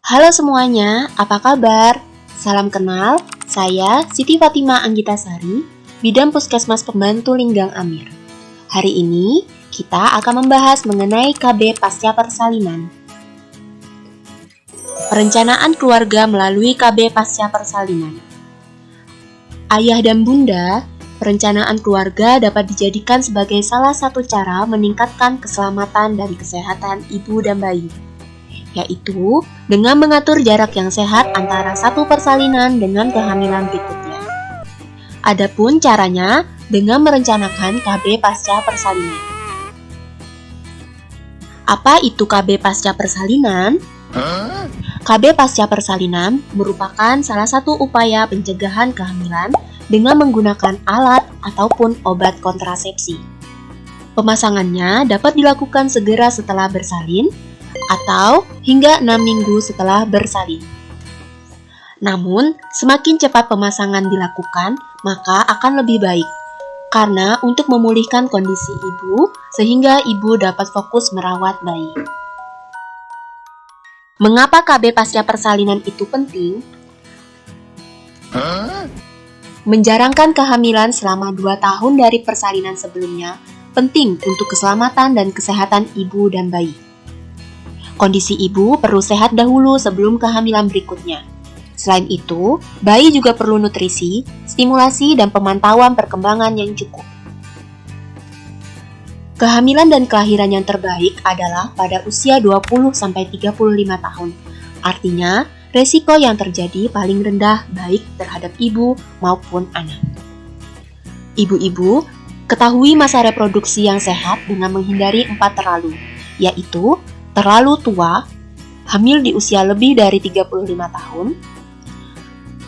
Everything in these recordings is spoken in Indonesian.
Halo semuanya, apa kabar? Salam kenal, saya Siti Fatima Anggitasari, Bidan Puskesmas Pembantu Linggang Amir. Hari ini, kita akan membahas mengenai KB Pasca Persalinan. Perencanaan keluarga melalui KB Pasca Persalinan. Ayah dan bunda, perencanaan keluarga dapat dijadikan sebagai salah satu cara meningkatkan keselamatan dan kesehatan ibu dan bayi, yaitu dengan mengatur jarak yang sehat antara satu persalinan dengan kehamilan berikutnya. Adapun caranya dengan merencanakan KB pasca persalinan. Apa itu KB pasca persalinan? KB pasca persalinan merupakan salah satu upaya pencegahan kehamilan dengan menggunakan alat ataupun obat kontrasepsi. Pemasangannya dapat dilakukan segera setelah bersalin atau hingga 6 minggu setelah bersalin. Namun, semakin cepat pemasangan dilakukan, maka akan lebih baik, karena untuk memulihkan kondisi ibu, sehingga ibu dapat fokus merawat bayi. Mengapa KB pasca persalinan itu penting? Menjarangkan kehamilan selama 2 tahun dari persalinan sebelumnya penting untuk keselamatan dan kesehatan ibu dan bayi. Kondisi ibu perlu sehat dahulu sebelum kehamilan berikutnya. Selain itu, bayi juga perlu nutrisi, stimulasi, dan pemantauan perkembangan yang cukup. Kehamilan dan kelahiran yang terbaik adalah pada usia 20-35 tahun. Artinya, resiko yang terjadi paling rendah baik terhadap ibu maupun anak. Ibu-ibu, ketahui masa reproduksi yang sehat dengan menghindari 4 terlalu, yaitu terlalu tua, hamil di usia lebih dari 35 tahun,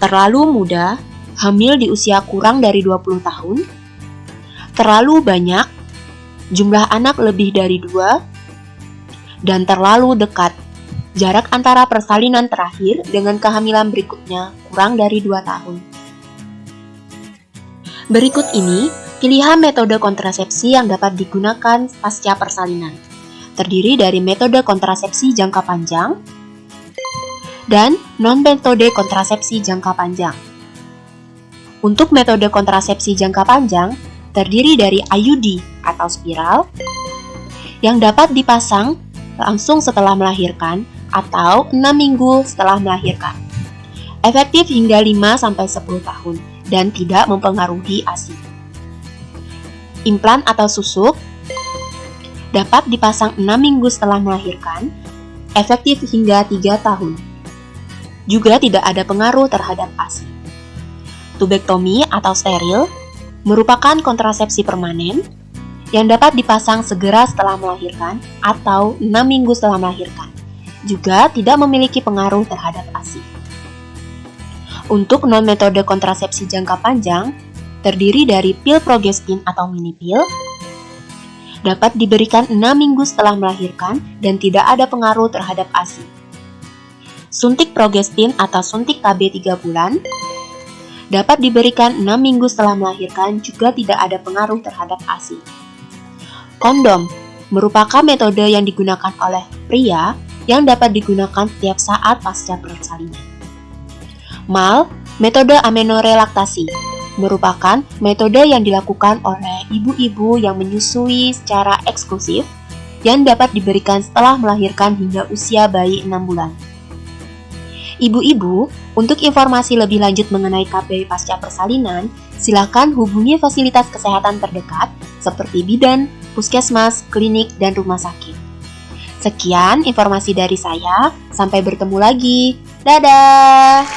terlalu muda, hamil di usia kurang dari 20 tahun, terlalu banyak, jumlah anak lebih dari 2, dan terlalu dekat, jarak antara persalinan terakhir dengan kehamilan berikutnya kurang dari 2 tahun. Berikut ini pilihan metode kontrasepsi yang dapat digunakan pasca persalinan. Terdiri dari metode kontrasepsi jangka panjang dan non-metode kontrasepsi jangka panjang. Untuk metode kontrasepsi jangka panjang, terdiri dari IUD atau spiral yang dapat dipasang langsung setelah melahirkan atau 6 minggu setelah melahirkan. Efektif hingga 5-10 tahun dan tidak mempengaruhi ASI. Implan atau susuk dapat dipasang 6 minggu setelah melahirkan, efektif hingga 3 tahun. Juga tidak ada pengaruh terhadap ASI. Tubektomi atau steril merupakan kontrasepsi permanen yang dapat dipasang segera setelah melahirkan atau 6 minggu setelah melahirkan. Juga tidak memiliki pengaruh terhadap ASI. Untuk non-metode kontrasepsi jangka panjang, terdiri dari pil progestin atau mini pil, dapat diberikan 6 minggu setelah melahirkan dan tidak ada pengaruh terhadap ASI. Suntik progestin atau suntik KB 3 bulan dapat diberikan 6 minggu setelah melahirkan juga tidak ada pengaruh terhadap ASI. Kondom merupakan metode yang digunakan oleh pria yang dapat digunakan setiap saat pasca persalinan. MAL, metode amenorelaktasi, merupakan metode yang dilakukan oleh ibu-ibu yang menyusui secara eksklusif yang dapat diberikan setelah melahirkan hingga usia bayi 6 bulan. Ibu-ibu, untuk informasi lebih lanjut mengenai KB pasca persalinan, silakan hubungi fasilitas kesehatan terdekat seperti bidan, puskesmas, klinik, dan rumah sakit. Sekian informasi dari saya, sampai bertemu lagi. Dadah!